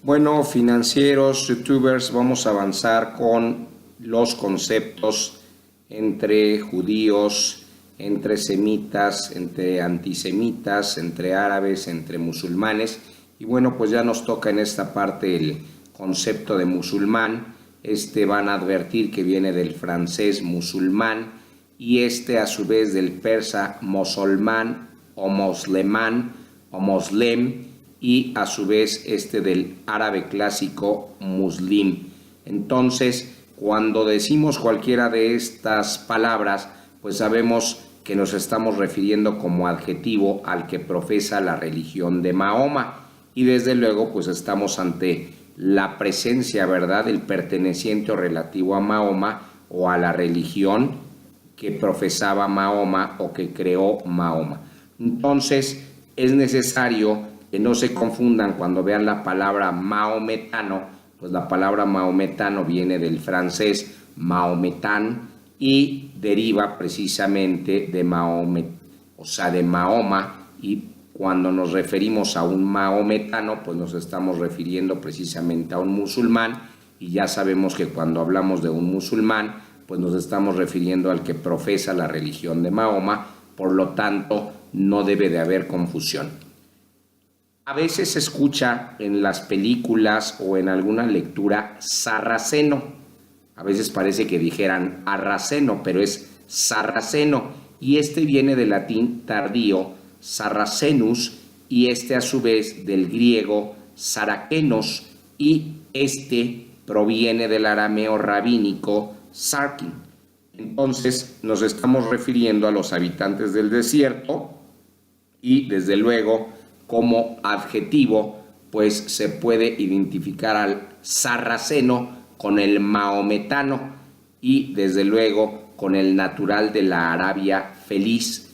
Bueno, financieros, youtubers, vamos a avanzar con los conceptos entre judíos, entre semitas, entre antisemitas, entre árabes, entre musulmanes. Y bueno, pues ya nos toca en esta parte el concepto de musulmán. Van a advertir que viene del francés musulmán y a su vez del persa musulmán o moslemán o moslem, y a su vez del árabe clásico muslim. Entonces, cuando decimos cualquiera de estas palabras, pues sabemos que nos estamos refiriendo como adjetivo al que profesa la religión de Mahoma, y desde luego pues estamos ante la presencia, ¿verdad?, del perteneciente o relativo a Mahoma o a la religión que profesaba Mahoma o que creó Mahoma. Entonces, es necesario que no se confundan cuando vean la palabra maometano. Pues la palabra maometano viene del francés maometán y deriva precisamente de Mahomet, o sea, de Mahoma, y cuando nos referimos a un maometano, pues nos estamos refiriendo precisamente a un musulmán, y ya sabemos que cuando hablamos de un musulmán, pues nos estamos refiriendo al que profesa la religión de Mahoma, por lo tanto, no debe de haber confusión. A veces se escucha en las películas o en alguna lectura sarraceno. A veces parece que dijeran arraceno, pero es sarraceno. Y viene del latín tardío, sarracenus, y a su vez del griego sarakenos, y proviene del arameo rabínico sarkin. Entonces nos estamos refiriendo a los habitantes del desierto, y desde luego como adjetivo pues se puede identificar al sarraceno con el maometano y desde luego con el natural de la Arabia Feliz,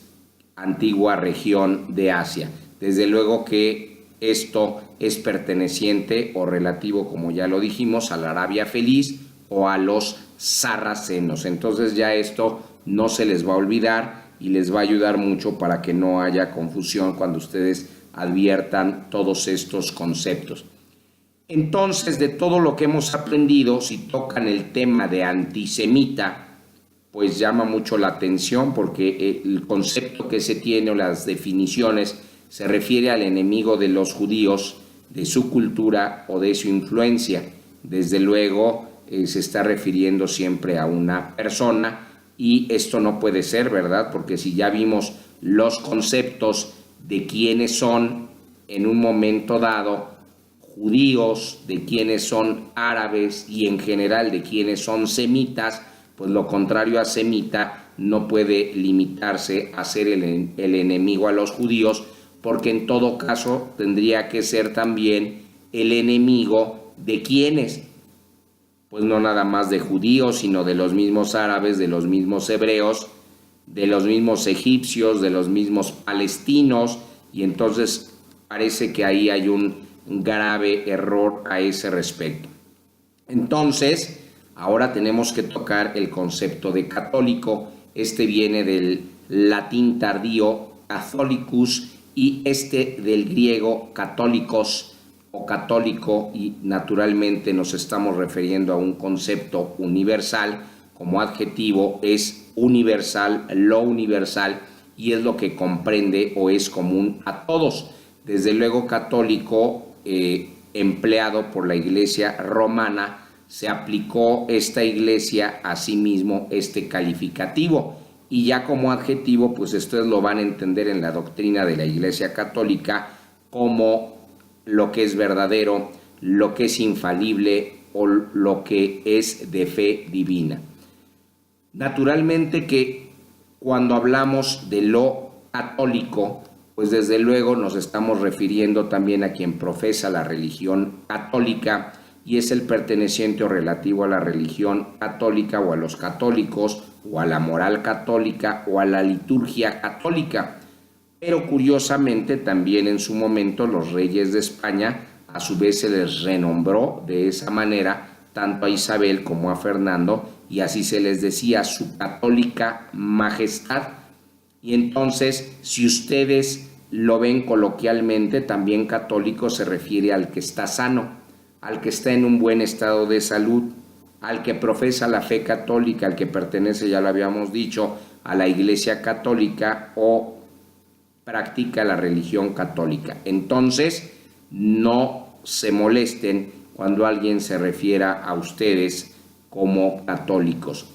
antigua región de Asia. Desde luego que esto es perteneciente o relativo, como ya lo dijimos, a la Arabia Feliz o a los sarracenos. Entonces ya esto no se les va a olvidar y les va a ayudar mucho para que no haya confusión cuando ustedes adviertan todos estos conceptos. Entonces, de todo lo que hemos aprendido, si tocan el tema de antisemita, pues llama mucho la atención porque el concepto que se tiene o las definiciones se refiere al enemigo de los judíos, de su cultura o de su influencia. Desde luego se está refiriendo siempre a una persona, y esto no puede ser, ¿verdad? Porque si ya vimos los conceptos de quiénes son en un momento dado judíos, de quiénes son árabes y en general de quiénes son semitas, pues lo contrario a semita no puede limitarse a ser el enemigo a los judíos, porque en todo caso tendría que ser también el enemigo de quienes, pues no nada más de judíos, sino de los mismos árabes, de los mismos hebreos, de los mismos egipcios, de los mismos palestinos, y entonces parece que ahí hay un grave error a ese respecto. Entonces, ahora tenemos que tocar el concepto de católico. Viene del latín tardío catholicus y del griego católicos o católico, y naturalmente nos estamos refiriendo a un concepto universal. Como adjetivo es universal, lo universal, y es lo que comprende o es común a todos. Desde luego católico, empleado por la Iglesia romana, se aplicó esta iglesia a sí mismo calificativo, y ya como adjetivo pues ustedes lo van a entender en la doctrina de la Iglesia católica como lo que es verdadero, lo que es infalible o lo que es de fe divina. Naturalmente que cuando hablamos de lo católico, pues desde luego nos estamos refiriendo también a quien profesa la religión católica y es el perteneciente o relativo a la religión católica o a los católicos o a la moral católica o a la liturgia católica. Pero curiosamente también en su momento los reyes de España a su vez se les renombró de esa manera tanto a Isabel como a Fernando, y así se les decía su católica majestad. Y entonces, si ustedes lo ven coloquialmente, también católico se refiere al que está sano. al que está en un buen estado de salud, al que profesa la fe católica, al que pertenece, ya lo habíamos dicho, a la Iglesia Católica o practica la religión católica. Entonces, no se molesten cuando alguien se refiera a ustedes como católicos.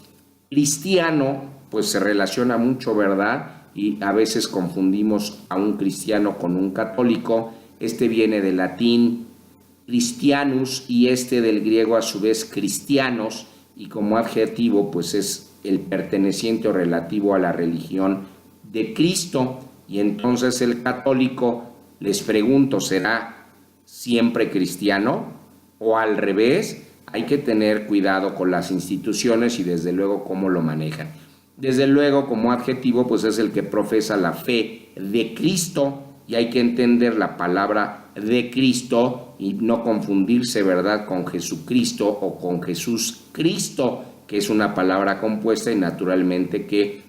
Cristiano, pues se relaciona mucho, ¿verdad? Y a veces confundimos a un cristiano con un católico. Este viene del latín Christianus y este del griego a su vez cristianos, y como adjetivo pues es el perteneciente o relativo a la religión de Cristo. Y entonces el católico, les pregunto, ¿será siempre cristiano? O al revés, hay que tener cuidado con las instituciones y desde luego cómo lo manejan. Desde luego, como adjetivo, pues es el que profesa la fe de Cristo, y hay que entender la palabra de Cristo y no confundirse, ¿verdad?, con Jesucristo o con Jesús Cristo, que es una palabra compuesta y naturalmente que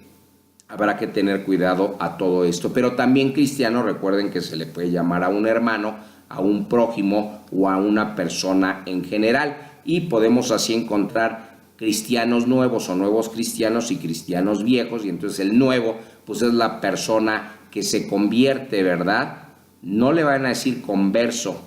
habrá que tener cuidado a todo esto. Pero también cristiano, recuerden que se le puede llamar a un hermano, a un prójimo o a una persona en general, y podemos así encontrar cristianos nuevos o nuevos cristianos y cristianos viejos, y entonces el nuevo pues es la persona que se convierte, ¿verdad? No le van a decir converso,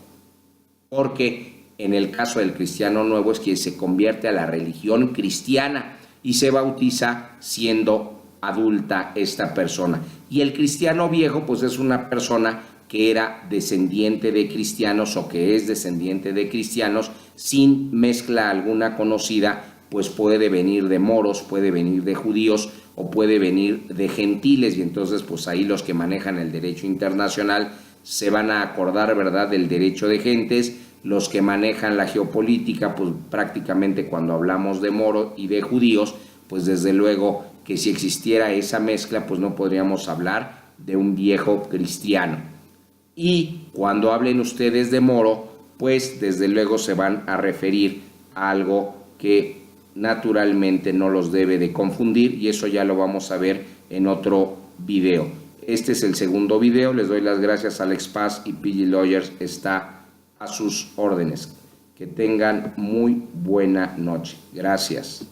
porque en el caso del cristiano nuevo es que se convierte a la religión cristiana y se bautiza siendo adulta esta persona. Y el cristiano viejo pues es una persona que era descendiente de cristianos o que es descendiente de cristianos sin mezcla alguna conocida, pues puede venir de moros, puede venir de judíos o puede venir de gentiles, y entonces pues ahí los que manejan el derecho internacional se van a acordar, ¿verdad?, del derecho de gentes. Los que manejan la geopolítica, pues prácticamente cuando hablamos de moros y de judíos, pues desde luego que si existiera esa mezcla, pues no podríamos hablar de un viejo cristiano. Y cuando hablen ustedes de moro, pues desde luego se van a referir a algo que naturalmente no los debe de confundir, y eso ya lo vamos a ver en otro video. Este es el segundo video. Les doy las gracias a Alex Paz, y PG Lawyers está a sus órdenes. Que tengan muy buena noche. Gracias.